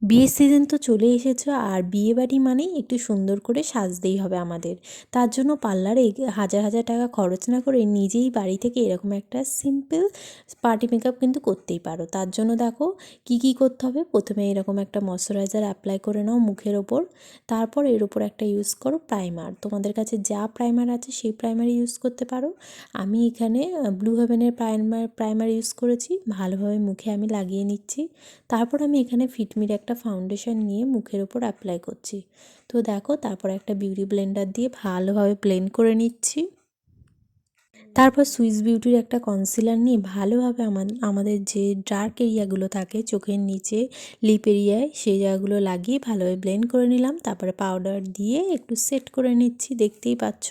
বিয়ের সিজন তো চলে এসেছে, আর বিয়েবাড়ি মানেই একটু সুন্দর করে সাজতেই হবে আমাদের। তার জন্য পার্লারে হাজার হাজার টাকা খরচ না করে নিজেই বাড়ি থেকে এরকম একটা সিম্পল পার্টি মেকআপ কিন্তু করতেই পারো। তার জন্য দেখো কি কি করতে হবে। প্রথমে এরকম একটা ময়শ্চারাইজার অ্যাপ্লাই করে নাও মুখের ওপর। তারপর এর ওপর একটা ইউজ করো প্রাইমার। তোমাদের কাছে যা প্রাইমার আছে সেই প্রাইমার ইউজ করতে পারো। আমি এখানে ব্লু হেভেনের প্রাইমার ইউজ করেছি। ভালোভাবে মুখে আমি লাগিয়ে নিচ্ছি। তারপর আমি এখানে ফিটমির একটা ফাউন্ডেশন নিয়ে মুখের ওপর অ্যাপ্লাই করছি। তো দেখো, তারপর একটা বিউটি ব্লেন্ডার দিয়ে ভালোভাবে ব্লেন্ড করে নিচ্ছি। তারপর সুইস বিউটির একটা কনসিলার নিয়ে ভালোভাবে আমাদের যে ডার্ক এরিয়াগুলো থাকে চোখের নিচে, লিপ এরিয়ায়, সেই জায়গাগুলো লাগিয়ে ভালোভাবে ব্লেন্ড করে নিলাম। তারপরে পাউডার দিয়ে একটু সেট করে নিচ্ছি, দেখতেই পাচ্ছ।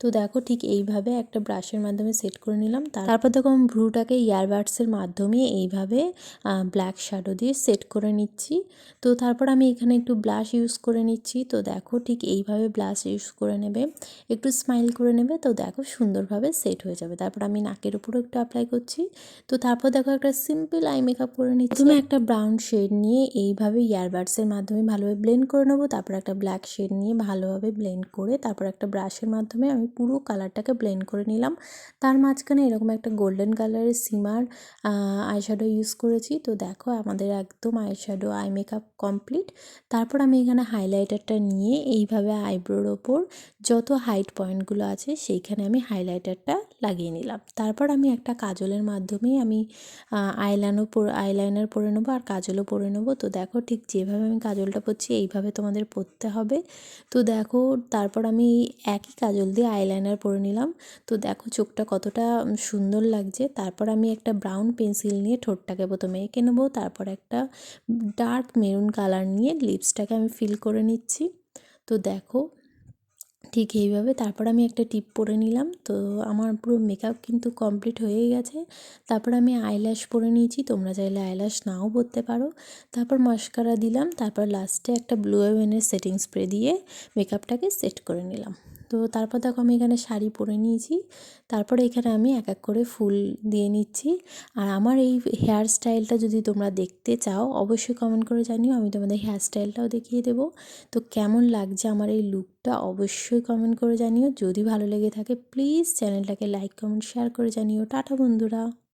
তো দেখো ঠিক এইভাবে একটা ব্রাশের মাধ্যমে সেট করে নিলাম। তারপর দেখো আমি ভ্রুটাকে ইয়ারবাডসের মাধ্যমে এইভাবে ব্ল্যাক শ্যাডো দিয়ে সেট করে নিচ্ছি। তো তারপর আমি এখানে একটু ব্লাশ ইউজ করে নিচ্ছি। তো দেখো ঠিক এইভাবে ব্লাশ ইউজ করে নেবে, একটু স্মাইল করে নেবে। তো দেখো সুন্দরভাবে সেট হয়ে যাবে। তারপর আমি নাকের উপরেও একটু অ্যাপ্লাই করছি। তো তারপর দেখো একটা সিম্পল আই মেকআপ করে নিচ্ছি। তুমি একটা ব্রাউন শেড নিয়ে এইভাবে ইয়ারবাডসের মাধ্যমে ভালোভাবে ব্লেন্ড করে নেবো। তারপর একটা ব্ল্যাক শেড নিয়ে ভালোভাবে ব্লেন্ড করে তারপর একটা ব্রাশের মাধ্যমে আমি পুরো কালারটাকে ব্লেন্ড করে নিলাম। তার মাঝখানে এরকম একটা গোল্ডেন কালারের সিমার আইশ্যাডো ইউজ করেছি। তো দেখো আমাদের একদম আইশ্যাডো আই মেকআপ কমপ্লিট। তারপর আমি এখানে হাইলাইটারটা নিয়ে এইভাবে আইব্রোর ওপর যত হাইট পয়েন্টগুলো আছে সেইখানে আমি হাইলাইটারটা লাগিয়ে নিলাম। তারপর আমি একটা কাজলের মাধ্যমে আমি আইলাইনার পরে নেবো আর কাজলও পরে নেবো। তো দেখো ঠিক যেভাবে আমি কাজলটা পরছি এইভাবে তোমাদের পরতে হবে। তো দেখো তারপর আমি একই কাজল দিয়ে আইলাইনার পরে নিলাম। তো দেখো চোখটা কতটা সুন্দর লাগছে। তারপর আমি একটা ব্রাউন পেন্সিল নিয়ে ঠোঁটটাকে প্রথমে এঁকে নেবো। তারপর একটা ডার্ক মেরুন কালার নিয়ে লিপসটাকে আমি ফিল করে নিচ্ছি। তো দেখো ঠিক এইভাবে তারপর আমি একটা টিপ পরে নিলাম। তো আমার পুরো মেকআপ কিন্তু কমপ্লিট হয়ে গেছে। তারপর আমি আইল্যাশ পরে নিয়েছি, তোমরা চাইলে আইল্যাশ নাও পরতে পারো। তারপর মাস্কারা দিলাম। তারপর লাস্টে একটা ব্লু হেভেনের সেটিং স্প্রে দিয়ে মেকআপটাকে সেট করে নিলাম। তো তারপর দেখো আমি এখানে শাড়ি পরে নিয়েছি। তারপরে এখানে আমি এক এক করে ফুল দিয়ে নিচ্ছি। আর আমার এই হেয়ার স্টাইলটা যদি তোমরা দেখতে চাও অবশ্যই কমেন্ট করে জানিও, আমি তোমাদের হেয়ার স্টাইলটাও দেখিয়ে দেবো। তো কেমন লাগছে আমার এই লুকটা অবশ্যই কমেন্ট করে জানিও। যদি ভালো লেগে থাকে প্লিজ চ্যানেলটাকে লাইক কমেন্ট শেয়ার করে জানিও। টাটা বন্ধুরা।